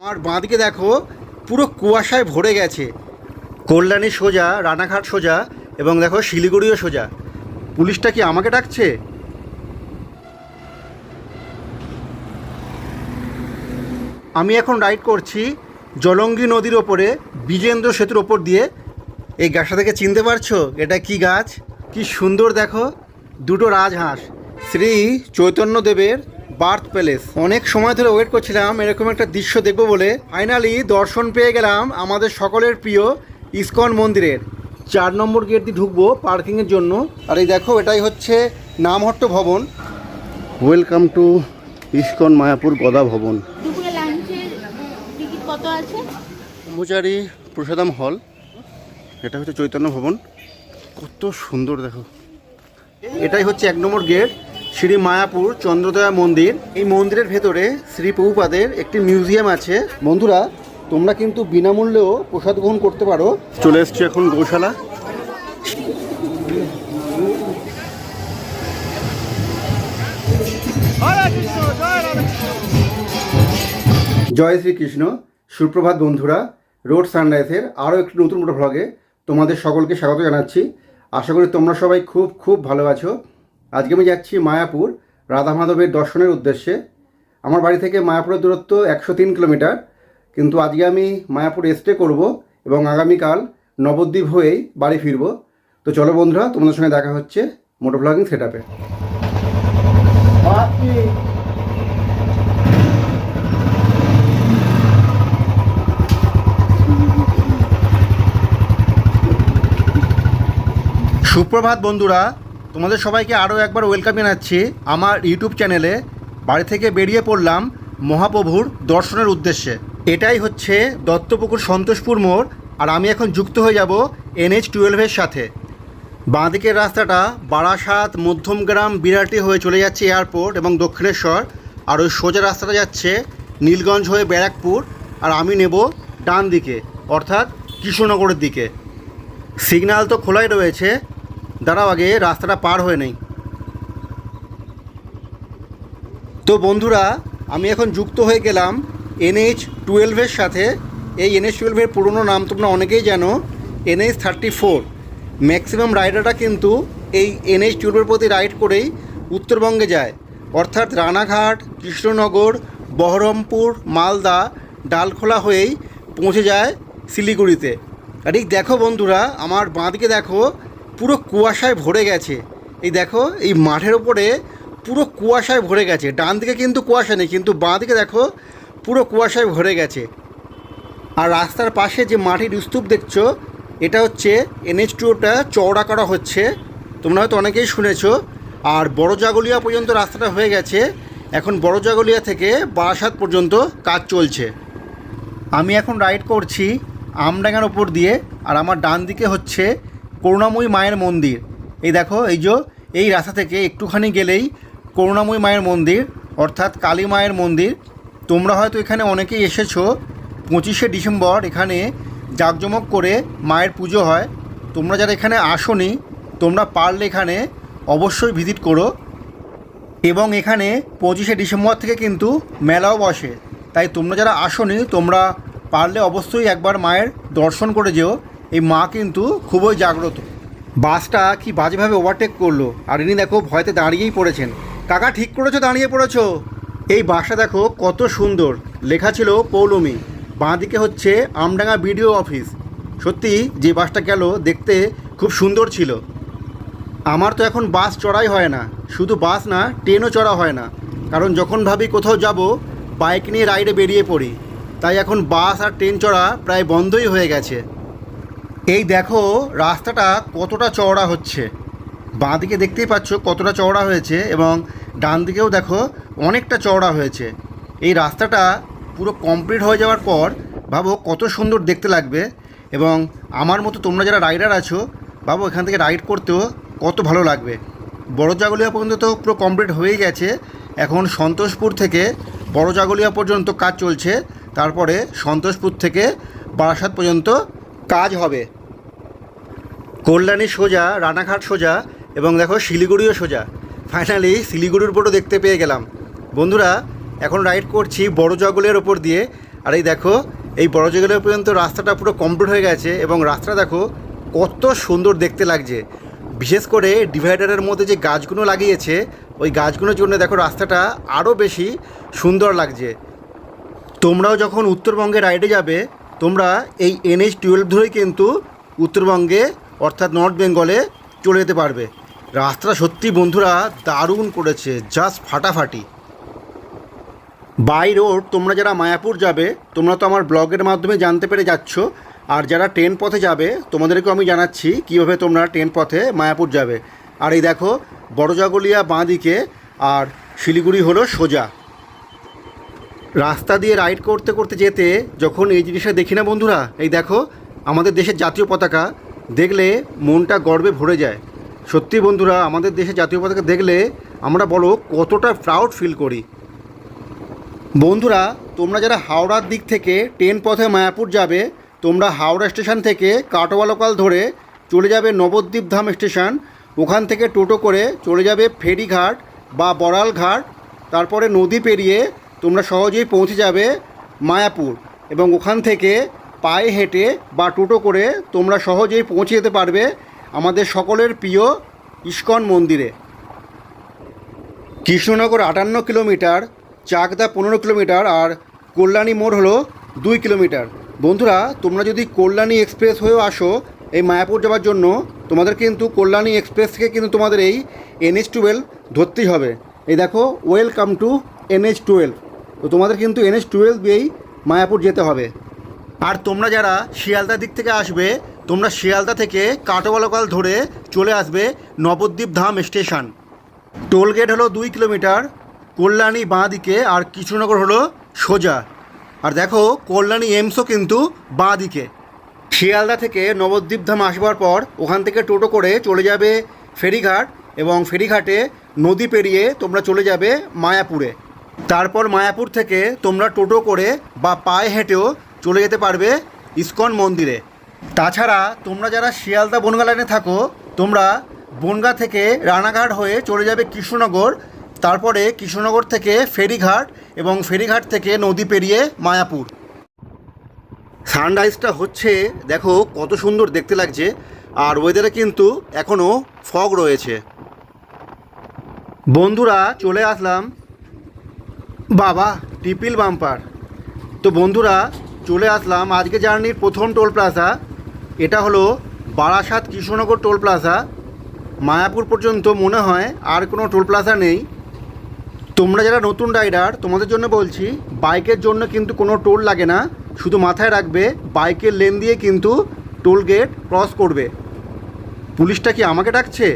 আমার বাঁদিকে দেখো পুরো কুয়াশায় ভরে গেছে। কল্যাণী সোজা, রানাঘাট সোজা এবং দেখো শিলিগুড়িও সোজা। পুলিশটা কি আমাকে ডাকছে? আমি এখন রাইড করছি জলঙ্গি নদীর ওপরে, বিজেন্দ্র সেতুর ওপর দিয়ে। এই গাছটা থেকে চিনতে পারছো এটা কি গাছ? কি সুন্দর দেখো, দুটো রাজহাঁস। শ্রী চৈতন্যদেবের বার্থ প্যালেস। অনেক সময় ধরে ওয়েট করছিলাম এরকম একটা দৃশ্য দেখবো বলে। ফাইনালি দর্শন পেয়ে গেলাম আমাদের সকলের প্রিয় ইসকন মন্দিরের। 4 নম্বর গেট দিয়ে ঢুকবো পার্কিংয়ের জন্য। আর এই দেখো এটাই হচ্ছে নামহট্ট ভবন। ওয়েলকাম টু ইসকন মায়াপুর গদা ভবন। দুপুরে লাঞ্চের টিকিট কত আছে? ব্রহ্মচারী প্রসাদম হল, এটা হচ্ছে চৈতন্য ভবন। কত সুন্দর দেখো। এটাই হচ্ছে 1 নম্বর গেট, শ্রী মায়াপুর চন্দ্রদয়া মন্দির। এই মন্দিরের ভেতরে শ্রী প্রভুপাদের একটি মিউজিয়াম আছে। বন্ধুরা তোমরা কিন্তু বিনামূল্যেও প্রসাদ গ্রহণ করতে পারো। চলে এসছি এখন গৌশালা। জয় শ্রীকৃষ্ণ, সুপ্রভাত বন্ধুরা। রোড সানরাইজের আরও একটি নতুন ভ্লগে তোমাদের সকলকে স্বাগত জানাচ্ছি। আশা করি তোমরা সবাই খুব খুব ভালো আছো। আজকে আমি যাচ্ছি মায়াপুর রাধা মাধবের দর্শনের উদ্দেশ্যে। আমার বাড়ি থেকে মায়াপুরের দূরত্ব 103 কিলোমিটার, কিন্তু আজকে আমি মায়াপুর স্টে করব এবং আগামীকাল নবদ্বীপ হয়েই বাড়ি ফিরব। তো চলো বন্ধুরা, তোমাদের সঙ্গে দেখা হচ্ছে মোটো ব্লগিং সেট আপে। সুপ্রভাত বন্ধুরা, তোমাদের সবাইকে আরও একবার ওয়েলকাম জানাচ্ছি আমার ইউটিউব চ্যানেলে। বাড়ি থেকে বেরিয়ে পড়লাম মহাপ্রভুর দর্শনের উদ্দেশ্যে। এটাই হচ্ছে দত্তপুকুর সন্তোষপুর মোড়, আর আমি এখন যুক্ত হয়ে যাব NH-12 সাথে। বাঁদিকের রাস্তাটা বারাসাত, মধ্যমগ্রাম, বিরাটি হয়ে চলে যাচ্ছে এয়ারপোর্ট এবং দক্ষিণেশ্বর। আর ওই সোজা রাস্তাটা যাচ্ছে নীলগঞ্জ হয়ে ব্যারাকপুর। আর আমি নেব ডান দিকে, অর্থাৎ কৃষ্ণনগরের দিকে। সিগন্যাল তো খোলাই রয়েছে, দাঁড়াও আগে রাস্তাটা পার হয়ে নেই। তো বন্ধুরা আমি এখন যুক্ত হয়ে গেলাম NH-12 সাথে। এই NH-12 পুরনো নাম তোমরা অনেকেই জানো, NH-34। ম্যাক্সিমাম রাইডাররা কিন্তু এই NH-12 প্রতি রাইড করেই উত্তরবঙ্গে যায়, অর্থাৎ রানাঘাট, কৃষ্ণনগর, বহরমপুর, মালদা, ডালখোলা হয়েই পৌঁছে যায় শিলিগুড়িতে। আর এই দেখো বন্ধুরা, আমার বাঁদিকে দেখো পুরো কুয়াশায় ভরে গেছে। এই দেখো এই মাঠের ওপরে পুরো কুয়াশায় ভরে গেছে। ডান দিকে কিন্তু কুয়াশা নেই, কিন্তু বাঁ দিকে দেখো পুরো কুয়াশায় ভরে গেছে। আর রাস্তার পাশে যে মাটির স্তূপ দেখছো, এটা হচ্ছে NH-2টা চওড়া করা হচ্ছে। তোমরা হয়তো অনেকেই শুনেছো। আর বড় জাগলিয়া পর্যন্ত রাস্তাটা হয়ে গেছে। এখন বড় জাগলিয়া থেকে বারাসাত পর্যন্ত কাজ চলছে। আমি এখন রাইড করছি আমডাঙ্গার ওপর দিয়ে। আর আমার ডান দিকে হচ্ছে করুণাময়ী মায়ের মন্দির। এই দেখো এই রাস্তা থেকে একটুখানি গেলেই করুণাময়ী মায়ের মন্দির, অর্থাৎ কালী মায়ের মন্দির। তোমরা হয়তো এখানে অনেকেই এসেছো। 25শে ডিসেম্বর এখানে জাঁকজমক করে মায়ের পুজো হয়। তোমরা যারা এখানে আসোনি, তোমরা পারলে এখানে অবশ্যই ভিজিট করো। এবং এখানে 25শে ডিসেম্বর থেকে কিন্তু মেলাও বসে। তাই তোমরা যারা আসোনি, তোমরা পারলে অবশ্যই একবার মায়ের দর্শন করে যেও। এই মা কিন্তু খুবই জাগ্রত। বাসটা কি বাজেভাবে ওভারটেক করলো, আর ইনি দেখো ভয়তে দাঁড়িয়েই পড়েছেন। কাকা ঠিক করেছো, দাঁড়িয়ে পড়েছো? এই বাসটা দেখো কত সুন্দর, লেখা ছিল পৌলমী। বাঁদিকে হচ্ছে আমডাঙ্গা বিডিও অফিস। সত্যি যে বাসটা গেল দেখতে খুব সুন্দর ছিল। আমার তো এখন বাস চড়াই হয় না, শুধু বাস না, ট্রেনও চড়া হয় না। কারণ যখন ভাবি কোথাও যাব, বাইক নিয়ে রাইডে বেরিয়ে পড়ি। তাই এখন বাস আর ট্রেন চড়া প্রায় বন্ধই হয়ে গেছে। এই দেখো রাস্তাটা কতটা চওড়া হচ্ছে। বাঁ দিকে দেখতেই পাচ্ছ কতটা চওড়া হয়েছে, এবং ডান দিকেও দেখো অনেকটা চওড়া হয়েছে। এই রাস্তাটা পুরো কমপ্লিট হয়ে যাওয়ার পর ভাবো কত সুন্দর দেখতে লাগবে। এবং আমার মতো তোমরা যারা রাইডার আছো, ভাবো এখান থেকে রাইড করতেও কত ভালো লাগবে। বড় জাগলিয়া পর্যন্ত তো পুরো কমপ্লিট হয়েই গেছে। এখন সন্তোষপুর থেকে বড় জাগলিয়া পর্যন্ত কাজ চলছে। তারপরে সন্তোষপুর থেকে বারাসাত পর্যন্ত কাজ হবে। কল্যাণী সোজা, রানাঘাট সোজা এবং দেখো শিলিগুড়িও সোজা। ফাইনালি শিলিগুড়ির বোর্ডও দেখতে পেয়ে গেলাম। বন্ধুরা এখন রাইড করছি বড় জাগলিয়ার ওপর দিয়ে। আর এই দেখো এই বড়জগলি পর্যন্ত রাস্তাটা পুরো কমপ্লিট হয়ে গেছে এবং রাস্তাটা দেখো কত সুন্দর দেখতে লাগছে। বিশেষ করে ডিভাইডারের মধ্যে যে গাছগুলো লাগিয়েছে ওই গাছগুলোর জন্য দেখো রাস্তাটা আরও বেশি সুন্দর লাগছে। তোমরাও যখন উত্তরবঙ্গে রাইডে যাবে তোমরা এই NH-12 ধরেই কিন্তু উত্তরবঙ্গে অর্থাৎ নর্থ বেঙ্গলে চলে যেতে পারবে। রাস্তাটা সত্যি বন্ধুরা দারুণ করেছে, জাস্ট ফাটাফাটি। বাই রোড তোমরা যারা মায়াপুর যাবে তোমরা তো আমার ব্লগের মাধ্যমে জানতে পেরে যাচ্ছ, আর যারা ট্রেন পথে যাবে তোমাদেরকেও আমি জানাচ্ছি কীভাবে তোমরা ট্রেন পথে মায়াপুর যাবে। আর এই দেখো বড়জগলিয়া বাঁ দিকে আর শিলিগুড়ি হলো সোজা। রাস্তা দিয়ে রাইড করতে করতে যেতে যখন এই জিনিসটা দেখি না বন্ধুরা, এই দেখো আমাদের দেশের জাতীয় পতাকা দেখলে মনটা গর্বে ভরে যায়। সত্যি বন্ধুরা আমাদের দেশের জাতীয় পতাকা দেখলে আমরা বলো কতটা প্রাউড ফিল করি। বন্ধুরা তোমরা যারা হাওড়ার দিক থেকে ট্রেন পথে মায়াপুর যাবে তোমরা হাওড়া স্টেশন থেকে কাটোয়া লোকাল ধরে চলে যাবে নবদ্বীপ ধাম স্টেশন, ওখান থেকে টোটো করে চলে যাবে ফেরিঘাট বা বড়াল ঘাট, তারপরে নদী পেরিয়ে তোমরা সহজেই পৌঁছে যাবে মায়াপুর এবং ওখান থেকে পায়ে হেঁটে বা টোটো করে তোমরা সহজেই পৌঁছে যেতে পারবে আমাদের সকলের প্রিয় ইস্কন মন্দিরে। কৃষ্ণনগর 58 কিলোমিটার, চাকদা 15 কিলোমিটার আর কল্যাণী মোড় হলো 2 কিলোমিটার। বন্ধুরা তোমরা যদি কল্যাণী এক্সপ্রেস হয়েও আসো এই মায়াপুর যাওয়ার জন্য তোমাদের কিন্তু কল্যাণী এক্সপ্রেস থেকে কিন্তু তোমাদের এই NH-12 ধরতেই হবে। এই দেখো ওয়েলকাম টু NH-12, তো তোমাদের কিন্তু NH-12 দিয়েই মায়াপুর যেতে হবে। আর তোমরা যারা শিয়ালদা দিক থেকে আসবে তোমরা শিয়ালদা থেকে কাটোয়া লোকাল ধরে চলে আসবে নবদ্বীপ ধাম স্টেশন। টোল গেট হলো 2 কিলোমিটার, কল্যাণী বাঁ দিকে আর কৃষ্ণনগর হলো সোজা। আর দেখো কল্যাণী এমসও কিন্তু বাঁ দিকে। শিয়ালদা থেকে নবদ্বীপ ধাম আসবার পর ওখান থেকে টোটো করে চলে যাবে ফেরিঘাট এবং ফেরিঘাটে নদী পেরিয়ে তোমরা চলে যাবে মায়াপুরে। তারপর মায়াপুর থেকে তোমরা টোটো করে বা পায়ে হেঁটেও চলে যেতে পারবে ইস্কন মন্দিরে। তাছাড়া তোমরা যারা শিয়ালদা বনগাঁ লাইনে থাকো তোমরা বনগাঁ থেকে রানাঘাট হয়ে চলে যাবে কৃষ্ণনগর, তারপরে কৃষ্ণনগর থেকে ফেরিঘাট এবং ফেরিঘাট থেকে নদী পেরিয়ে মায়াপুর। সানরাইজটা হচ্ছে দেখো কত সুন্দর দেখতে লাগছে, আর ওয়েদারে কিন্তু এখনও ফগ রয়েছে। বন্ধুরা চলে আসলাম বাবা ট্রিপল বাম্পার। তো বন্ধুরা চলে আসলাম আজকে জার্নির প্রথম টোল প্লাজা, এটা হলো বারাসাত কৃষ্ণনগর টোল প্লাজা। মায়াপুর পর্যন্ত মনে হয় আর কোনো টোল প্লাজা নেই। তোমরা যারা নতুন রাইডার তোমাদের জন্য বলছি বাইকের জন্য কিন্তু কোনো টোল লাগে না, শুধু মাথায় রাখবে বাইকের লেন দিয়ে কিন্তু টোল গেট ক্রস করবে। পুলিশটা কি আমাকে ডাকছে?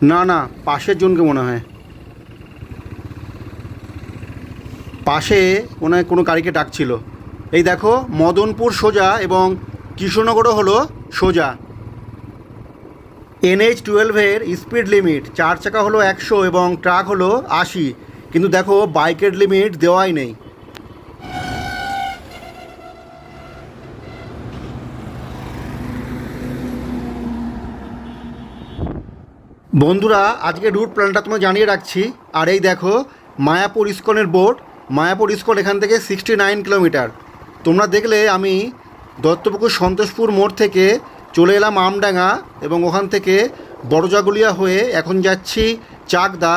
না না, পাশের জনকে মনে হয়, পাশে মনে হয় কোনো গাড়িকে ডাকছিল। এই দেখো মদনপুর সোজা এবং কৃষ্ণনগরও হলো সোজা। NH-12-এর স্পিড লিমিট 4 চাকা হলো 100 এবং ট্রাক হলো 80, কিন্তু দেখো বাইকের লিমিট দেওয়াই নেই। বন্ধুরা আজকে রুট প্ল্যানটা তোমায় জানিয়ে রাখছি। আর এই দেখো মায়াপুর ইস্কনের বোর্ড, মায়াপুর ইস্কন এখান থেকে 69 কিলোমিটার। তোমরা দেখলে আমি দত্তপুকুর সন্তোষপুর মোড় থেকে চলে এলাম আমডাঙ্গা এবং ওখান থেকে বড়জগলিয়া হয়ে এখন যাচ্ছি চাকদা,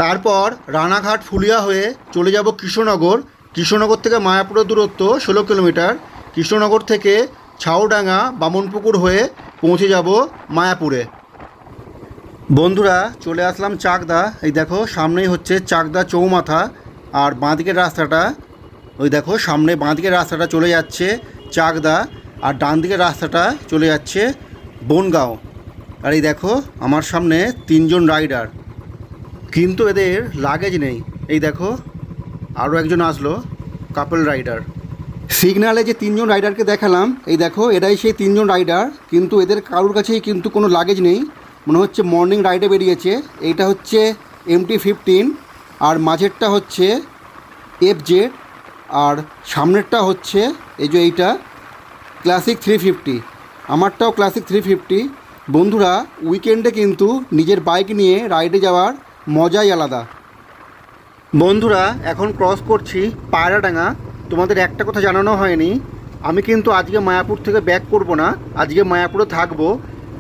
তারপর রানাঘাট ফুলিয়া হয়ে চলে যাব কৃষ্ণনগর। কৃষ্ণনগর থেকে মায়াপুরের দূরত্ব 16 কিলোমিটার। কৃষ্ণনগর থেকে ছাউডাঙ্গা বামনপুকুর হয়ে পৌঁছে যাব মায়াপুরে। বন্ধুরা চলে আসলাম চাকদা। এই দেখো সামনেই হচ্ছে চাকদা চৌমাথা, আর বাঁদিকের রাস্তাটা ওই দেখো সামনে বাঁদিকের রাস্তাটা চলে যাচ্ছে চাকদা, আর ডান দিকের রাস্তাটা চলে যাচ্ছে বনগাঁও। আর এই দেখো আমার সামনে 3 জন রাইডার, কিন্তু এদের লাগেজ নেই। এই দেখো আরও একজন আসলো কাপল রাইডার। সিগনালে যে 3 জন রাইডারকে দেখালাম এই দেখো এরাই সেই 3 জন রাইডার, কিন্তু এদের কারোর কাছেই কিন্তু কোনো লাগেজ নেই, মনে হচ্ছে মর্নিং রাইডে বেরিয়েছে। এইটা হচ্ছে MT-15 আর মাঝেরটা হচ্ছে FZ আর সামনেরটা হচ্ছে এই যে এইটা ক্লাসিক 350, আমারটাও ক্লাসিক 350। বন্ধুরা উইকেন্ডে কিন্তু নিজের বাইক নিয়ে রাইডে যাওয়ার মজাই আলাদা। বন্ধুরা এখন ক্রস করছি পায়রাডাঙ্গা। তোমাদের একটা কথা জানানো হয়নি, আমি কিন্তু আজকে মায়াপুর থেকে ব্যাক করব না, আজকে মায়াপুরে থাকবো।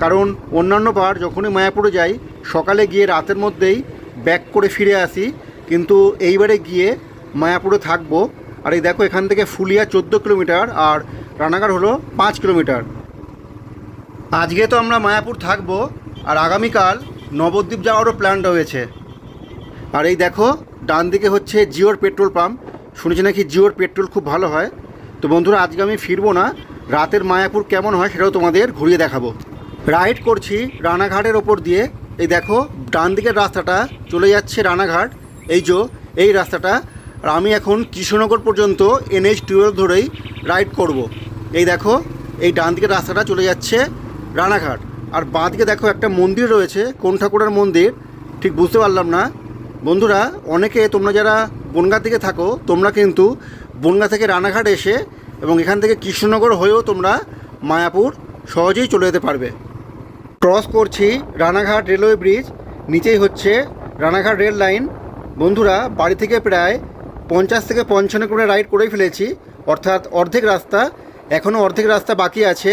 কারণ অন্যান্য বার যখনই মায়াপুরে যাই সকালে গিয়ে রাতের মধ্যেই ব্যাক করে ফিরে আসি, কিন্তু এইবারে গিয়ে মায়াপুরে থাকবো। আর এই দেখো এখান থেকে ফুলিয়া 14 কিলোমিটার আর রানাঘাট হলো 5 কিলোমিটার। আজকে তো আমরা মায়াপুর থাকবো আর আগামীকাল নবদ্বীপ যাওয়ারও প্ল্যান রয়েছে। আর এই দেখো ডান দিকে হচ্ছে জিওর পেট্রোল পাম্প, শুনেছি নাকি জিওর পেট্রোল খুব ভালো হয়। তো বন্ধুরা আজকে আমি ফিরবো না, রাতের মায়াপুর কেমন হয় সেটাও তোমাদের ঘুরিয়ে দেখাবো। রাইড করছি রানাঘাটের ওপর দিয়ে। এই দেখো ডান দিকের রাস্তাটা চলে যাচ্ছে রানাঘাট, এই রাস্তাটা। আর আমি এখন কৃষ্ণনগর পর্যন্ত NH-12 ধরেই রাইড করব। এই দেখো এই ডান দিকের রাস্তাটা চলে যাচ্ছে রানাঘাট, আর বাঁ দিকে দেখো একটা মন্দির রয়েছে, কোন ঠাকুরের মন্দির ঠিক বুঝতে পারলাম না। বন্ধুরা অনেকে তোমরা যারা বনগাঁ দিকে থাকো তোমরা কিন্তু বনগাঁ থেকে রানাঘাট এসে এবং এখান থেকে কৃষ্ণনগর হয়েও তোমরা মায়াপুর সহজেই চলে যেতে পারবে। ক্রস করছি রানাঘাট রেলওয়ে ব্রিজ, নিচেই হচ্ছে রানাঘাট রেল লাইন। বন্ধুরা বাড়ি থেকে প্রায় 50 থেকে 55 কিলোমিটার রাইড করেই ফেলেছি, অর্থাৎ অর্ধেক রাস্তা, এখনও অর্ধেক রাস্তা বাকি আছে।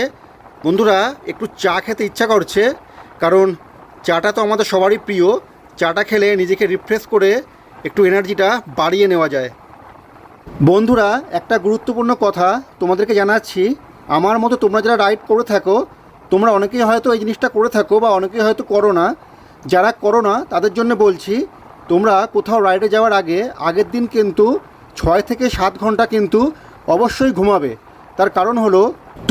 বন্ধুরা একটু চা খেতে ইচ্ছা করছে, কারণ চাটা তো আমাদের সবারই প্রিয়। চাটা খেলে নিজেকে রিফ্রেশ করে একটু এনার্জিটা বাড়িয়ে নেওয়া যায়। বন্ধুরা একটা গুরুত্বপূর্ণ কথা তোমাদেরকে জানাচ্ছি, আমার মতো তোমরা যারা রাইড করে থাকো তোমরা অনেকেই হয়তো এই জিনিসটা করে থাকো বা অনেকেই হয়তো করো না। যারা করো না তাদের জন্য বলছি, তোমরা কোথাও রাইডে যাওয়ার আগের দিন কিন্তু 6 থেকে 7 ঘন্টা কিন্তু অবশ্যই ঘুমাবে। তার কারণ হলো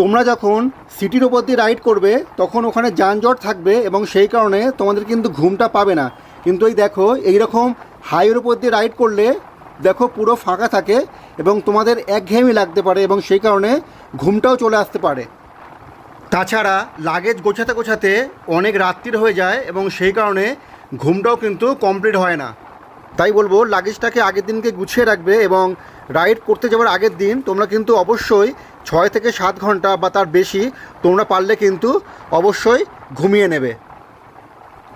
তোমরা যখন সিটির ওপর দিয়ে রাইড করবে তখন ওখানে যানজট থাকবে এবং সেই কারণে তোমাদের কিন্তু ঘুমটা পাবে না। কিন্তু এই দেখো এইরকম হাইওয়ের উপর দিয়ে রাইড করলে দেখো পুরো ফাঁকা থাকে এবং তোমাদের একঘেয়েমি লাগতে পারে এবং সেই কারণে ঘুমটাও চলে আসতে পারে। তাছাড়া লাগেজ গোছাতে গোছাতে অনেক রাত্রির হয়ে যায় এবং সেই কারণে ঘুমটাও কিন্তু কমপ্লিট হয় না। তাই বলবো লাগেজটাকে আগের দিনকে গুছিয়ে রাখবে এবং রাইড করতে যাওয়ার আগের দিন তোমরা কিন্তু অবশ্যই 6 থেকে 7 ঘন্টা বা তার বেশি তোমরা পারলে কিন্তু অবশ্যই ঘুমিয়ে নেবে।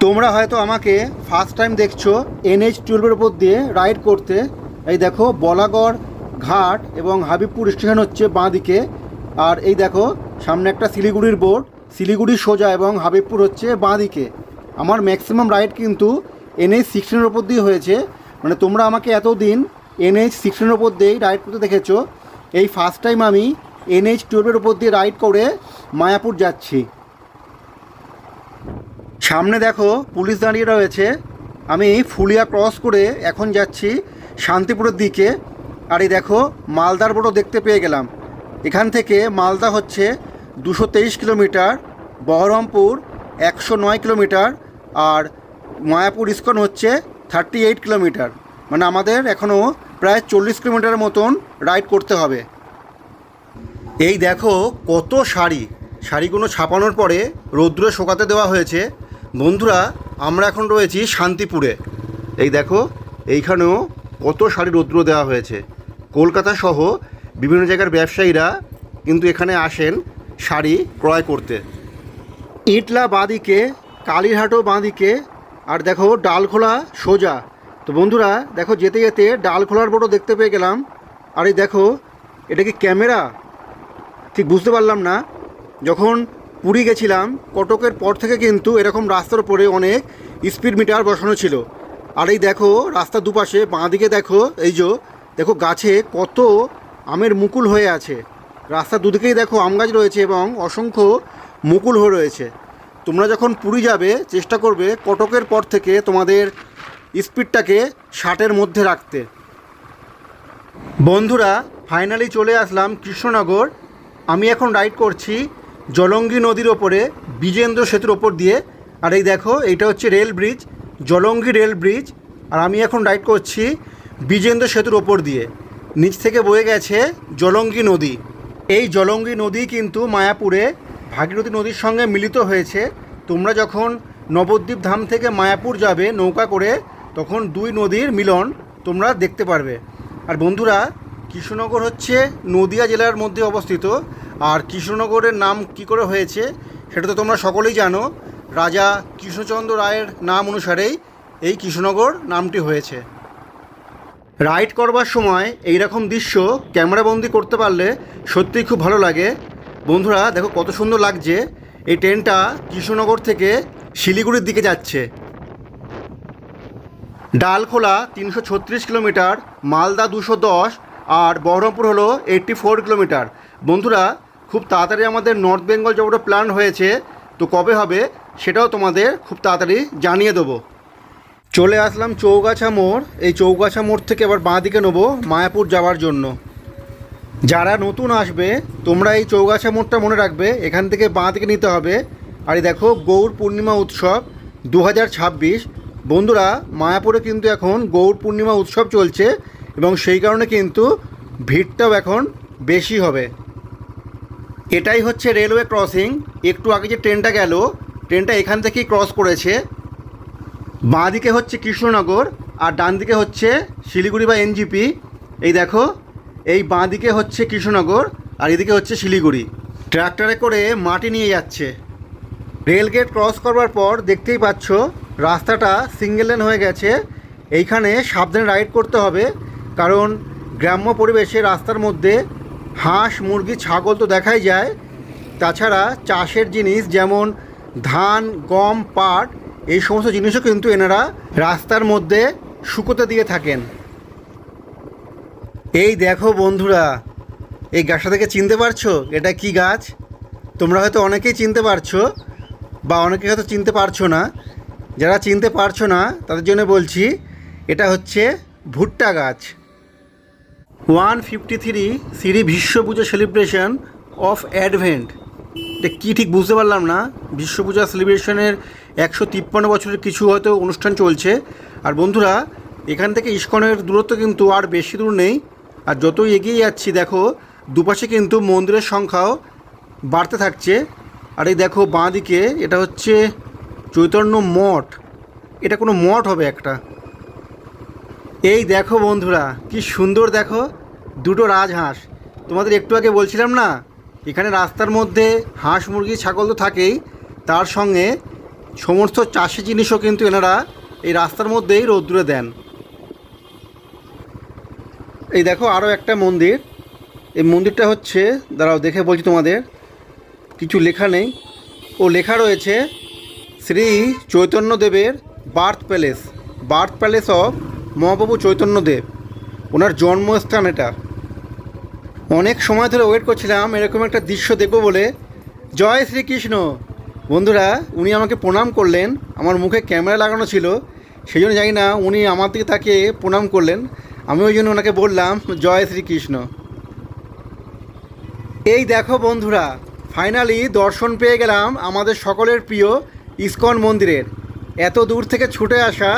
তোমরা হয়তো আমাকে ফার্স্ট টাইম দেখছো NH-12 উপর দিয়ে রাইড করতে। এই দেখো বলাগড় ঘাট এবং হাবিবপুর স্টেশন হচ্ছে বাঁ দিকে, আর এই দেখো সামনে একটা শিলিগুড়ির বোর্ড, শিলিগুড়ি সোজা এবং হাবিবপুর হচ্ছে বাঁ দিকে। আমার ম্যাক্সিমাম রাইড কিন্তু NH-16 উপর দিয়ে হয়েছে, মানে তোমরা আমাকে এতদিন NH-16 উপর দিয়েই রাইড করতে দেখেছো। এই ফার্স্ট টাইম আমি NH-12 উপর দিয়ে রাইড করে মায়াপুর যাচ্ছি। সামনে দেখো পুলিশ দাঁড়িয়ে রয়েছে। আমি ফুলিয়া ক্রস করে এখন যাচ্ছি শান্তিপুরের দিকে। আর এই দেখো মালদার বোর্ডও দেখতে পেয়ে গেলাম। এখান থেকে মালদা হচ্ছে 223 কিলোমিটার, বহরমপুর 109 কিলোমিটার আর মায়াপুর ইস্কন হচ্ছে 38 কিলোমিটার। মানে আমাদের এখনও প্রায় 40 কিলোমিটারের মতন রাইড করতে হবে। এই দেখো কত শাড়িগুলো ছাপানোর পরে রৌদ্রে শুকাতে দেওয়া হয়েছে। বন্ধুরা আমরা এখন রয়েছি শান্তিপুরে। এই দেখো এইখানেও কত শাড়ি রৌদ্র দেওয়া হয়েছে। কলকাতা সহ বিভিন্ন জায়গার ব্যবসায়ীরা কিন্তু এখানে আসেন শাড়ি ক্রয় করতে। ইটলা বাঁদিকে, কালীরহাটও বাঁদিকে, আর দেখো ডালখোলা সোজা। তো বন্ধুরা দেখো যেতে যেতে ডালখোলার বোর্ডও দেখতে পেয়ে গেলাম। আর এই দেখো এটা কি ক্যামেরা ঠিক বুঝতে পারলাম না। যখন পুরী গেছিলাম কটকের পর থেকে কিন্তু এরকম রাস্তার উপরে অনেক স্পিড মিটার বসানো ছিল। আর এই দেখো রাস্তার দুপাশে বাঁদিকে দেখো এই যে দেখো গাছে কত আমের মুকুল হয়ে আছে। রাস্তার দুদিকেই দেখো আম গাছ রয়েছে এবং অসংখ্য মুকুল হয়ে রয়েছে। তোমরা যখন পুরী যাবে চেষ্টা করবে কটকের পর থেকে তোমাদের স্পিডটাকে 60-এর মধ্যে রাখতে। বন্ধুরা ফাইনালি চলে আসলাম কৃষ্ণনগর। আমি এখন রাইড করছি জলঙ্গি নদীর ওপরে বিজেন্দ্র সেতুর ওপর দিয়ে। আর এই দেখো এইটা হচ্ছে rail bridge, Jalangi rail bridge. আর আমি এখন রাইড করছি বিজেন্দ্র সেতুর ওপর দিয়ে। নিচ থেকে বয়ে গেছে জলঙ্গি নদী। এই জলঙ্গি নদী কিন্তু মায়াপুরে ভাগীরথী নদীর সঙ্গে মিলিত হয়েছে। তোমরা যখন নবদ্বীপ ধাম থেকে মায়াপুর যাবে নৌকা করে তখন দুই নদীর মিলন তোমরা দেখতে পারবে। আর বন্ধুরা কৃষ্ণনগর হচ্ছে নদিয়া জেলার মধ্যে অবস্থিত। আর কৃষ্ণনগরের নাম কি করে হয়েছে সেটা তো তোমরা সকলেই জানো। রাজা কৃষ্ণচন্দ্র রায়ের নাম অনুসারেই এই কৃষ্ণনগর নামটি হয়েছে। রাইড করবার সময় এই রকম দৃশ্য ক্যামেরাবন্দি করতে পারলে সত্যিই খুব ভালো লাগে। বন্ধুরা দেখো কত সুন্দর লাগছে। এই ট্রেনটা কৃষ্ণনগর থেকে শিলিগুড়ির দিকে যাচ্ছে। ডালখোলা 336 কিলোমিটার, মালদা 210 আর বহরমপুর হলো 84 কিলোমিটার। বন্ধুরা খুব তাড়াতাড়ি আমাদের নর্থ বেঙ্গল যাওয়াটা প্ল্যান হয়েছে, তো কবে হবে সেটাও তোমাদের খুব তাড়াতাড়ি জানিয়ে দেবো। চলে আসলাম চৌগাছা মোড়। এই চৌগাছা মোড় থেকে আবার বাঁ দিকে নেবো মায়াপুর যাওয়ার জন্য। যারা নতুন আসবে তোমরা এই চৌগাছা মোড়টা মনে রাখবে, এখান থেকে বাঁ দিকে নিতে হবে। আর এই দেখো গৌর পূর্ণিমা উৎসব 2026। বন্ধুরা মায়াপুরে কিন্তু এখন গৌর পূর্ণিমা উৎসব চলছে এবং সেই কারণে কিন্তু ভিড়টাও এখন বেশি হবে। এটাই হচ্ছে রেলওয়ে ক্রসিং। একটু আগে যে ট্রেনটা গেল, ট্রেনটা এখান থেকেই ক্রস করেছে। বাঁ দিকে হচ্ছে কৃষ্ণনগর আর ডান দিকে হচ্ছে শিলিগুড়ি বা এনজিপি। এই দেখো এই বাঁ দিকে হচ্ছে কৃষ্ণনগর আর এদিকে হচ্ছে শিলিগুড়ি। ট্র্যাক্টরে করে মাটি নিয়ে যাচ্ছে। রেলগেট ক্রস করবার পর দেখতেই পাচ্ছ রাস্তাটা সিঙ্গেল লেন হয়ে গেছে। এইখানে সাবধানে রাইড করতে হবে, কারণ গ্রাম্য পরিবেশে রাস্তার মধ্যে হাঁস, মুরগি, ছাগল তো দেখাই যায়। তাছাড়া চাষের জিনিস যেমন ধান, গম, পাট এই সমস্ত জিনিসও কিন্তু এনারা রাস্তার মধ্যে শুকোতে দিয়ে থাকেন। এই দেখো বন্ধুরা, এই গাছটা থেকে চিনতে পারছো এটা কি গাছ? তোমরা হয়তো অনেকেই চিনতে পারছো বা অনেকে হয়তো চিনতে পারছো না। যারা চিনতে পারছো না তাদের জন্য বলছি, এটা হচ্ছে ভুট্টা গাছ। 153 শ্রী বিশ্ব পুজো সেলিব্রেশন অফ অ্যাডভেন্ট। এটা কী ঠিক বুঝতে পারলাম না। বিশ্ব পূজা সেলিব্রেশনের 153 বছরের কিছু হয়তো অনুষ্ঠান চলছে। আর বন্ধুরা এখান থেকে ইস্কনের দূরত্ব কিন্তু আর বেশি দূর নেই। আর যতই এগিয়ে যাচ্ছি দেখো দুপাশে কিন্তু মন্দিরের সংখ্যাও বাড়তে থাকছে। আর এই দেখো বাঁ দিকে এটা হচ্ছে চৈতন্য মঠ। এটা কোনো মঠ হবে একটা। এই দেখো বন্ধুরা কি সুন্দর, দেখো দুটো রাজহাঁস। তোমাদের একটু আগে বলছিলাম না, এখানে রাস্তার মধ্যে হাঁস, মুরগি, ছাগল তো থাকেই, তার সঙ্গে সমস্ত চাষি জিনিসও কিন্তু এনারা এই রাস্তার মধ্যেই রোদ্দুরে দেন। এই দেখো আরও একটা মন্দির। এই মন্দিরটা হচ্ছে, দাঁড়াও দেখে বলছি তোমাদের, কিছু লেখা নেই। ও লেখা রয়েছে শ্রী চৈতন্যদেবের birth palace of Mahaprabhu Chaitanyadev, ওনার জন্মস্থান এটা। অনেক সময় ধরে ওয়েট করছিলাম এরকম একটা দৃশ্য দেখব বলে। জয় শ্রীকৃষ্ণ। বন্ধুরা উনি আমাকে প্রণাম করলেন, আমার মুখে ক্যামেরা লাগানো ছিল সেই জন্য জানি না উনি আমার দিকে তাকিয়ে প্রণাম করলেন। আমি ওই জন্য ওনাকে বললাম জয় শ্রীকৃষ্ণ। এই দেখো বন্ধুরা ফাইনালি দর্শন পেয়ে গেলাম আমাদের সকলের প্রিয় ইস্কন মন্দিরের। এত দূর থেকে ছুটে আসা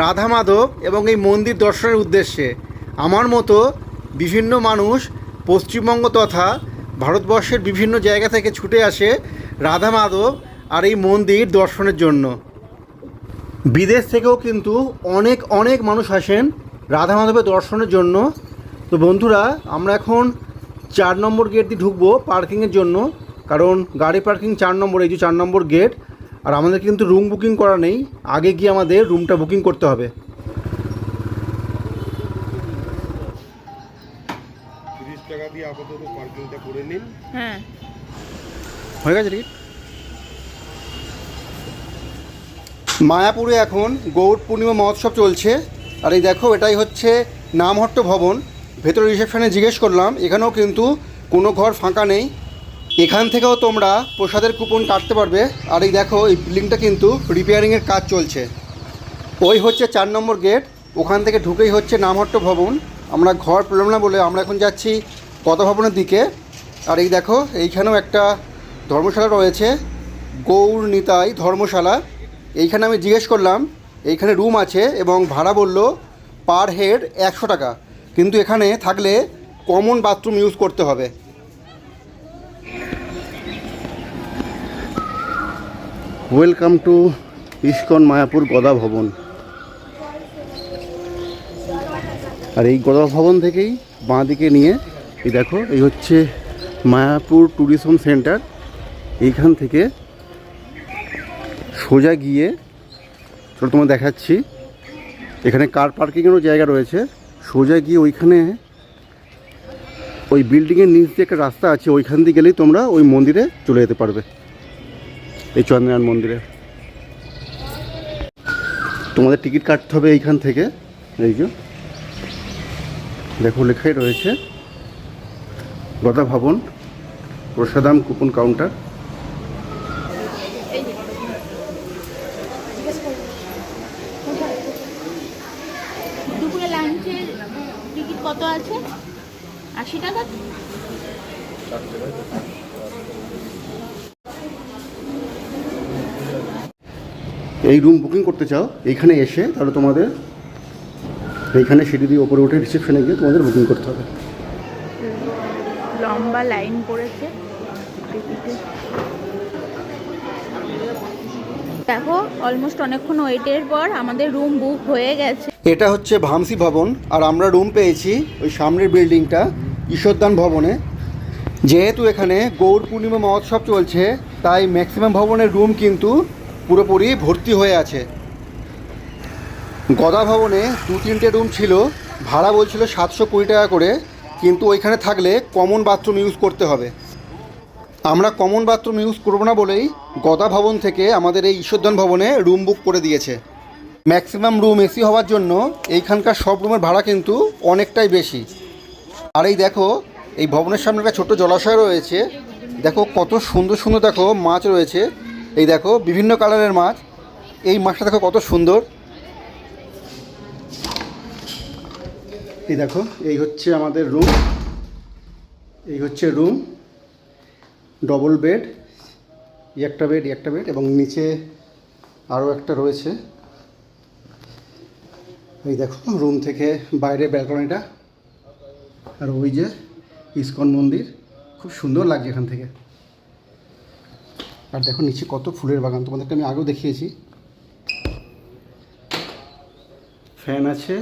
রাধা মাধব এবং এই মন্দির দর্শনের উদ্দেশ্যে আমার মতো বিভিন্ন মানুষ পশ্চিমবঙ্গ তথা ভারতবর্ষের বিভিন্ন জায়গা থেকে ছুটে আসে রাধা মাধব আর এই মন্দির দর্শনের জন্য। বিদেশ থেকেও কিন্তু অনেক অনেক মানুষ আসেন রাধা মাধবের দর্শনের জন্য। তো বন্ধুরা আমরা এখন 4 নম্বর গেট দিয়ে ঢুকবো পার্কিংয়ের জন্য, কারণ গাড়ি পার্কিং 4 নম্বর, এই যে 4 নম্বর গেট। আর আমাদের কিন্তু রুম বুকিং করা নেই, আগে গিয়ে আমাদের রুমটা বুকিং করতে হবে। 30 টাকা দিয়ে আপাতত পার্কিংটা করে নিন। হ্যাঁ হয়ে গেছে টিকিট। মায়াপুরে এখন গৌর পূর্ণিমা মহোৎসব চলছে। আর এই দেখো এটাই হচ্ছে নামহট্ট ভবন। ভেতরে রিসেপশনে জিজ্ঞেস করলাম, এখানেও কিন্তু কোনো ঘর ফাঁকা নেই। এখান থেকেও তোমরা প্রসাদের কুপন কাটতে পারবে। আর এই দেখো এই বিল্ডিংটা কিন্তু রিপেয়ারিংয়ের কাজ চলছে। ওই হচ্ছে 4 নম্বর গেট, ওখান থেকে ঢুকেই হচ্ছে নামহট্ট ভবন। আমরা ঘর পেলাম না বলে আমরা এখন যাচ্ছি কথা ভবনের দিকে। আর এই দেখো এইখানেও একটা ধর্মশালা রয়েছে, গৌর নিতাই ধর্মশালা। এইখানে আমি জিজ্ঞেস করলাম, এইখানে রুম আছে এবং ভাড়া বলল পার হেড 100 টাকা, কিন্তু এখানে থাকলে কমন বাথরুম ইউজ করতে হবে। ওয়েলকাম টু ইস্কন মায়াপুর গদা ভবন। আর এই গদা ভবন থেকেই বাঁ দিকে নিয়ে এই দেখো এই হচ্ছে মায়াপুর ট্যুরিজম সেন্টার। এইখান থেকে সোজা গিয়ে চলো তোমার দেখাচ্ছি, এখানে কার পার্কিংয়েরও জায়গা রয়েছে। সোজা গিয়ে ওইখানে ওই বিল্ডিংয়ের নিচ দিয়ে একটা রাস্তা আছে, ওইখান দিয়ে গেলেই তোমরা ওই মন্দিরে চলে যেতে পারবে, এই চন্দ্রনারায়ণ মন্দিরে। তোমাদের টিকিট কাটতে হবে এইখান থেকে। এই যে দেখো লেখাই রয়েছে গদা ভবন প্রসাদাম কুপন কাউন্টার। দুপুরে লাঞ্চের টিকিট কত আছে? 80 টাকা। এই রুম বুকিং করতে চাও এইখানে এসে, তাহলে তোমাদের এইখানে সিঁড়ি দিয়ে ওপরে উঠে রিসেপশনে গিয়ে তোমাদের বুকিং করতে হবে। লম্বা লাইন পড়েছে টিকিটে। দেখো অলমোস্ট অনেকক্ষণ ওয়েটের পর আমাদের রুম বুক হয়ে গেছে। এটা হচ্ছে ভামসি ভবন, আর আমরা রুম পেয়েছি ওই সামনের বিল্ডিংটা ঈশ্বরদান ভবনে। যেহেতু এখানে গৌর পূর্ণিমা মহোৎসব চলছে, তাই ম্যাক্সিমাম ভবনের রুম কিন্তু পুরোপুরি ভর্তি হয়ে আছে। গদা ভবনে 2-3টে রুম ছিল, ভাড়া বলছিল 720 টাকা করে, কিন্তু ওইখানে থাকলে কমন বাথরুম ইউজ করতে হবে। আমরা কমন বাথরুম ইউজ করবো না বলেই গদা ভবন থেকে আমাদের এই ঈশ্বরদান ভবনে রুম বুক করে দিয়েছে। ম্যাক্সিমাম রুম এসি হওয়ার জন্য এইখানকার সব রুমের ভাড়া কিন্তু অনেকটাই বেশি। আর এই দেখো এই ভবনের সামনে একটা ছোট্ট জলাশয় রয়েছে, দেখো কত সুন্দর সুন্দর দেখো মাছ রয়েছে। এই দেখো বিভিন্ন কালারের মাছ, এই মাছটা দেখো কত সুন্দর। এই দেখো এই হচ্ছে আমাদের রুম, এই হচ্ছে রুম, ডবল বেড, একটা বেড এবং নিচে আরও একটা রয়েছে। এই দেখো রুম থেকে বাইরে ব্যালকনিটা, আর ওই যে ইস্কন মন্দির, খুব সুন্দর লাগছে এখান থেকে। আর দেখো নিচে কত ফুলের বাগান, তোমাদেরকে আমি আগেও দেখিয়েছি। ফ্যান আছে,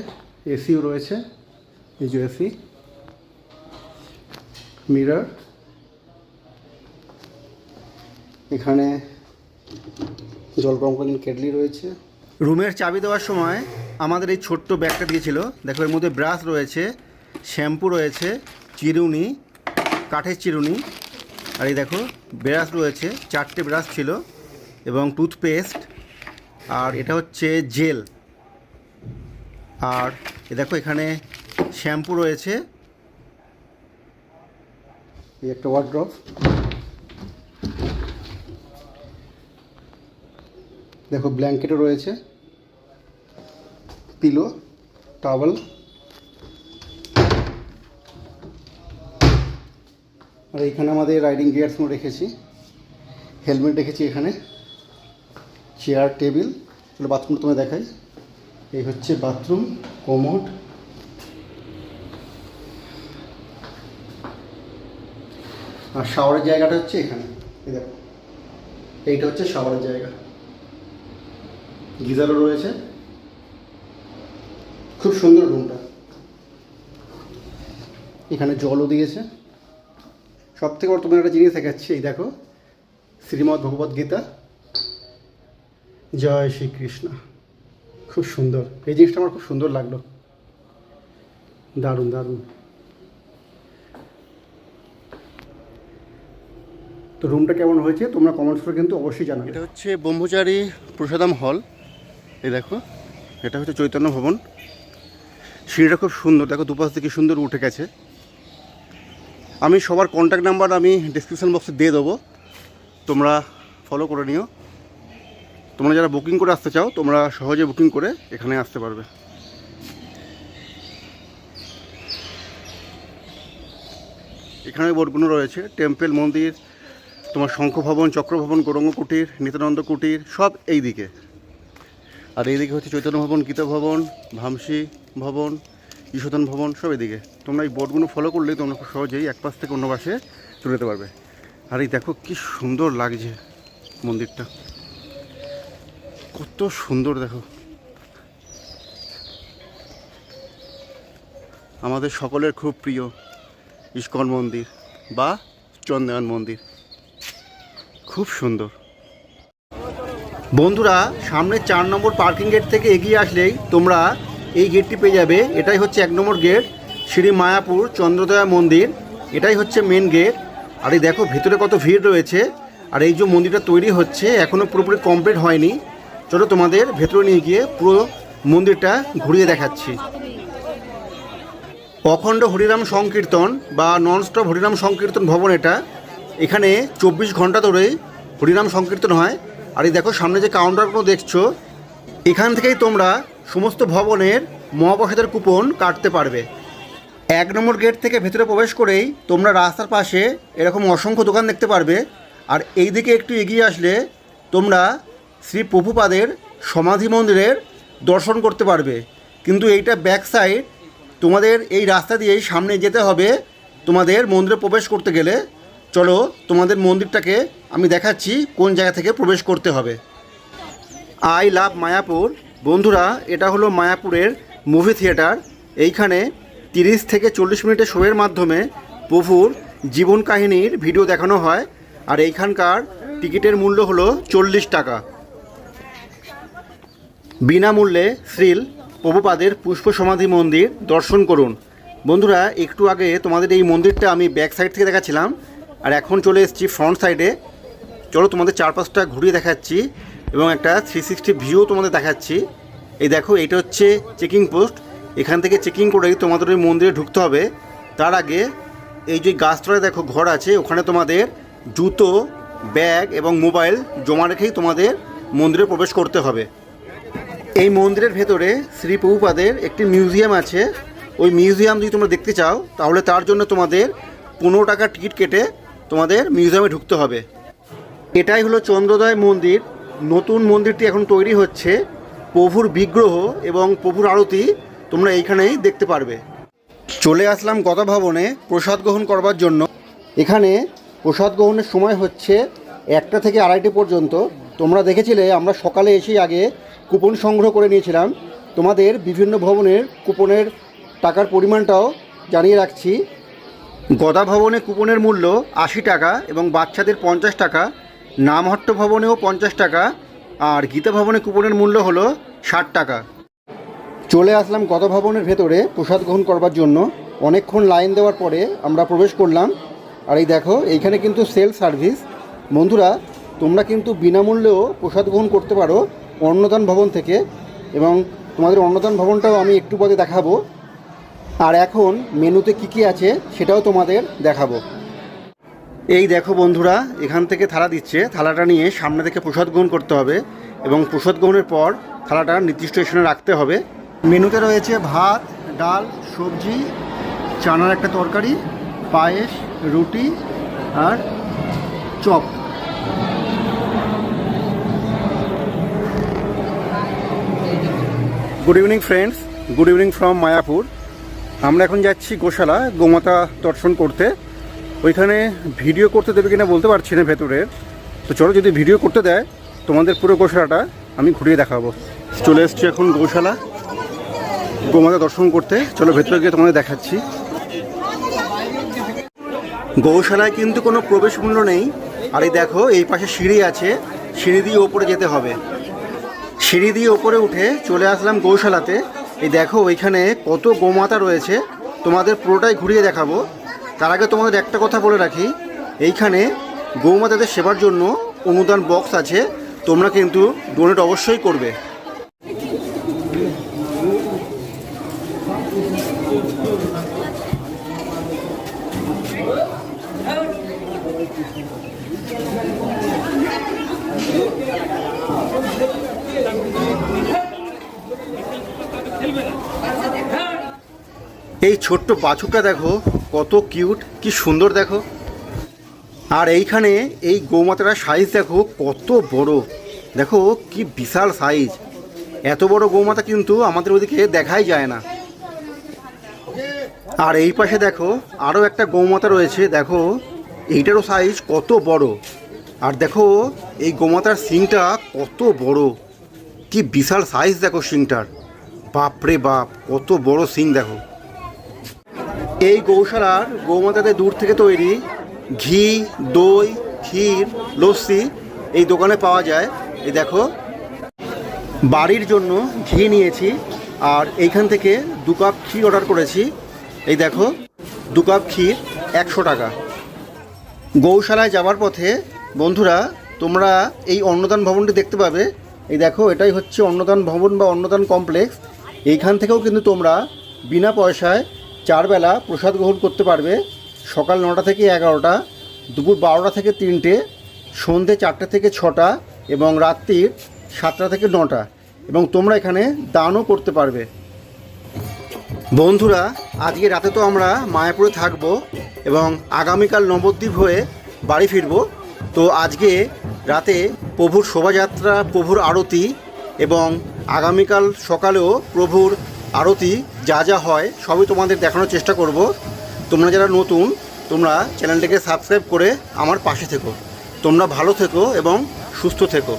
এসিও রয়েছে, এই যে এসি, মিরর, এখানে জল গরম করার কেটলি রয়েছে। রুমের চাবি দেওয়ার সময় আমাদের এই ছোট্ট ব্যাগটা দিয়েছিল, দেখো এর মধ্যে ব্রাশ রয়েছে, শ্যাম্পু রয়েছে, চিরুনি, কাঠের চিরুনি, আর এই দেখো ব্রাশ রয়েছে, 4টে ব্রাশ ছিল এবং টুথপেস্ট, আর এটা হচ্ছে জেল, আর এ দেখো এখানে শ্যাম্পু রয়েছে, এই একটা ওয়ার্ড্রপ, দেখো ব্ল্যাঙ্কেটও রয়েছে, পিলো, টাওয়েল, আর এইখানে আমাদের রাইডিং গিয়ারসও রেখেছি, হেলমেট রেখেছি এখানে, চেয়ার, টেবিল। বাথরুম তোমায় দেখাই, এই হচ্ছে বাথরুম, কোমোড, আর শাওয়ারের জায়গাটা হচ্ছে এখানে। এই দেখো এইটা হচ্ছে শাওয়ারের জায়গা, গিজারও রয়েছে, খুব সুন্দর রুমটা। এখানে জলও দিয়েছে। সব থেকে বড় তোমার একটা জিনিস দেখাচ্ছি, এই দেখো শ্রীমদ্ ভগবদ্ গীতা, জয় শ্রীকৃষ্ণ, খুব সুন্দর। এই জিনিসটা আমার খুব সুন্দর লাগলো, দারুণ দারুণ। তো রুমটা কেমন হয়েছে তোমরা কমেন্টস করে কিন্তু অবশ্যই জানাবে। এটা হচ্ছে ব্রহ্মচারী প্রসাদাম হল, এই দেখো এটা হচ্ছে চৈতন্য ভবন। সিঁড়িটা খুব সুন্দর, দেখো দুপাশ থেকে সুন্দর উঠে গেছে। আমি সবার কন্ট্যাক্ট নাম্বার আমি ডিসক্রিপশান বক্সে দিয়ে দেবো, তোমরা ফলো করে নিও। তোমরা যারা বুকিং করে আসতে চাও তোমরা সহজে বুকিং করে এখানে আসতে পারবে। এখানে বোর্ডগুলো রয়েছে, টেম্পল, মন্দির, তোমার শঙ্খ ভবন, চক্র ভবন, গৌরাঙ্গ কুটির, নিত্যানন্দ কুটির, সব এই দিকে। আর এইদিকে হচ্ছে চৈতন্য ভবন, গীতা ভবন, ভামসি ভবন, ঈশ্বরদান ভবন, সব এদিকে। তোমরা এই বোর্ডগুলো ফলো করলেই তোমরা খুব সহজেই এক পাশ থেকে অন্য পাশে চলে যেতে পারবে। আর এই দেখো কি সুন্দর লাগছে মন্দিরটা, কত সুন্দর দেখো। আমাদের সকলের খুব প্রিয় ইস্কন মন্দির বা চন্দ্রনারায়ণ মন্দির, খুব সুন্দর। বন্ধুরা সামনে 4 নম্বর পার্কিং গেট থেকে এগিয়ে আসলেই তোমরা এই গেটটি পেয়ে যাবে। এটাই হচ্ছে 1 নম্বর গেট, শ্রী মায়াপুর চন্দ্রদয়া মন্দির। এটাই হচ্ছে মেন গেট। আর এই দেখো ভেতরে কত ভিড় রয়েছে। আর এই যে মন্দিরটা তৈরি হচ্ছে এখনও পুরোপুরি কমপ্লিট হয়নি। চলো তোমাদের ভেতরে নিয়ে গিয়ে পুরো মন্দিরটা ঘুরিয়ে দেখাচ্ছি। অখণ্ড হরিনাম সংকীর্তন বা ননস্টপ হরিনাম সংকীর্তন ভবন এটা। এখানে 24 ঘন্টা ধরেই হরিনাম সংকীর্তন হয়। আর এই দেখো সামনে যে কাউন্টারগুলো দেখছো, এখান থেকেই তোমরা সমস্ত ভবনের মহাপ্রসাদের কুপন কাটতে পারবে। 1 নম্বর গেট থেকে ভেতরে প্রবেশ করেই তোমরা রাস্তার পাশে এরকম অসংখ্য দোকান দেখতে পারবে। আর এই দিকে একটু এগিয়ে আসলে তোমরা শ্রী প্রভুপাদের সমাধি মন্দিরের দর্শন করতে পারবে। কিন্তু এইটা ব্যাক সাইড, তোমাদের এই রাস্তা দিয়েই সামনে যেতে হবে তোমাদের মন্দিরে প্রবেশ করতে গেলে। চলো তোমাদের মন্দিরটাকে আমি দেখাচ্ছি কোন জায়গা থেকে প্রবেশ করতে হবে। I love Mayapur. বন্ধুরা, এটা হলো মায়াপুরের মুভি থিয়েটার। এইখানে 30 থেকে 40 মিনিটের শোয়ের মাধ্যমে প্রভুর জীবন কাহিনীর ভিডিও দেখানো হয়। আর এইখানকার টিকিটের মূল্য হলো 40 টাকা। বিনামূল্যে শ্রীল প্রভুপাদের পুষ্প সমাধি মন্দির দর্শন করুন। বন্ধুরা, একটু আগে তোমাদের এই মন্দিরটা আমি ব্যাক সাইড থেকে দেখাচ্ছিলাম, আর এখন চলে এসেছি ফ্রন্ট সাইডে। চলো তোমাদের চারপাশটা ঘুরিয়ে দেখাচ্ছি এবং একটা 360 ভিউ তোমাদের দেখাচ্ছি। এই দেখো, এইটা হচ্ছে চেকিং পোস্ট। এখান থেকে চেকিং করেই তোমাদের ওই মন্দিরে ঢুকতে হবে। তার আগে এই যে গাছতলায় দেখো ঘর আছে, ওখানে তোমাদের জুতো, ব্যাগ এবং মোবাইল জমা রেখেই তোমাদের মন্দিরে প্রবেশ করতে হবে। এই মন্দিরের ভেতরে শ্রী প্রভুপাদের একটি মিউজিয়াম আছে। ওই মিউজিয়াম যদি তোমরা দেখতে চাও তাহলে তার জন্য তোমাদের 15 টাকা টিকিট কেটে তোমাদের মিউজিয়ামে ঢুকতে হবে। এটাই হলো চন্দ্রোদয় মন্দির। নতুন মন্দিরটি এখন তৈরি হচ্ছে। প্রভুর বিগ্রহ এবং প্রভুর আরতি তোমরা এইখানেই দেখতে পারবে। চলে আসলাম গদা ভবনে প্রসাদ গ্রহণ করবার জন্য। এখানে প্রসাদ গ্রহণের সময় হচ্ছে 1টা থেকে 2:30 পর্যন্ত। তোমরা দেখেছিলে আমরা সকালে এসেই আগে কুপন সংগ্রহ করে নিয়েছিলাম। তোমাদের বিভিন্ন ভবনের কুপনের টাকার পরিমাণটাও জানিয়ে রাখছি। গদা ভবনে কুপনের মূল্য 80 টাকা এবং বাচ্চাদের 50 টাকা। নামহট্ট ভবনেও 50 টাকা। আর গীতা ভবনে কুপনের মূল্য হলো 60 টাকা। চলে আসলাম গদা ভবনের ভেতরে প্রসাদ গ্রহণ করবার জন্য। অনেকক্ষণ লাইন দেওয়ার পরে আমরা প্রবেশ করলাম। আর এই দেখো, এইখানে কিন্তু সেলফ সার্ভিস। বন্ধুরা, তোমরা কিন্তু বিনামূল্যেও প্রসাদ গ্রহণ করতে পারো অন্নদান ভবন থেকে, এবং তোমাদের অন্নদান ভবনটাও আমি একটু পরে দেখাবো। আর এখন মেনুতে কী আছে সেটাও তোমাদের দেখাবো। এই দেখো বন্ধুরা, এখান থেকে থালা দিচ্ছে। থালাটা নিয়ে সামনে থেকে প্রসাদ গ্রহণ করতে হবে এবং প্রসাদ গ্রহণের পর থালাটা নির্দিষ্ট স্থানে রাখতে হবে। মেনুতে রয়েছে ভাত, ডাল, সবজি, চানার একটা তরকারি, পায়েস, রুটি আর চপ। Good evening friends, good evening from Mayapur. আমরা এখন যাচ্ছি গোশালা গোমাতা দর্শন করতে। ওইখানে ভিডিও করতে দেবে কিনা বলতে পারছি না ভেতরের। তো চলো, যদি ভিডিও করতে দেয় তোমাদের পুরো গোশালাটা আমি ঘুরিয়ে দেখাবো। চলে এসছি এখন গোশালা গোমাতা দর্শন করতে। চলো ভেতরে গিয়ে তোমাদের দেখাচ্ছি। গৌশালায় কিন্তু কোনো প্রবেশ মূল্য নেই। আর এই দেখো, এই পাশে সিঁড়ি আছে, সিঁড়ি দিয়ে ওপরে যেতে হবে। সিঁড়ি দিয়ে ওপরে উঠে চলে আসলাম গৌশালাতে। এই দেখো, ওইখানে কত গোমাতা রয়েছে, তোমাদের পুরোটাই ঘুরিয়ে দেখাবো। তার আগে তোমাদের একটা কথা বলে রাখি, এইখানে গৌমাতাদের সেবার জন্য অনুদান বক্স আছে। তোমরা কিন্তু ডোনেট অবশ্যই করবে। এই ছোট্ট বাছুরটা দেখো কত কিউট, কি সুন্দর দেখো। আর এইখানে এই গৌমাতার সাইজ দেখো কত বড়, দেখো কি বিশাল সাইজ। এত বড় গৌমাতা কিন্তু আমাদের ওদিকে দেখাই যায় না। আর এই পাশে দেখো আরও একটা গৌমাতা রয়েছে, দেখো এইটারও সাইজ কত বড়। আর দেখো এই গোমাতার শিংটা কত বড়, কি বিশাল সাইজ দেখো শিংটার। বাপরে বাপ, কত বড় শিং দেখো। এই গৌশালার গৌমাতাদের দুধ থেকে তৈরি ঘি, দই, ক্ষীর, লস্যি এই দোকানে পাওয়া যায়। এই দেখো, বাড়ির জন্য ঘি নিয়েছি আর এইখান থেকে 2 কাপ ক্ষীর অর্ডার করেছি। এই দেখো 2 কাপ ক্ষীর 100 টাকা। গৌশালায় যাওয়ার পথে বন্ধুরা তোমরা এই অন্নদান ভবনটি দেখতে পাবে। এই দেখো এটাই হচ্ছে অন্নদান ভবন বা অন্নদান কমপ্লেক্স। এইখান থেকেও কিন্তু তোমরা বিনা পয়সায় 4 বেলা প্রসাদ গ্রহণ করতে পারবে। সকাল 9টা থেকে 11টা, দুপুর 12টা থেকে 3টে, সন্ধ্যে 4টে থেকে 6টা এবং রাত্রির 7টা থেকে 9টা, এবং তোমরা এখানে দানও করতে পারবে। বন্ধুরা আজকে রাতে তো আমরা মায়াপুরে থাকবো এবং আগামীকাল নবদ্বীপ হয়ে বাড়ি ফিরবো। তো আজকে রাতে প্রভুর শোভাযাত্রা, প্রভুর আরতি এবং আগামীকাল সকালেও প্রভুর আরতি যা যা হয় সবই তোমাদের দেখানোর চেষ্টা করব। তোমরা যারা নতুন তোমরা চ্যানেলটাকে সাবস্ক্রাইব করে আমার পাশে থেকো। তোমরা ভালো থেকো এবং সুস্থ থেকো।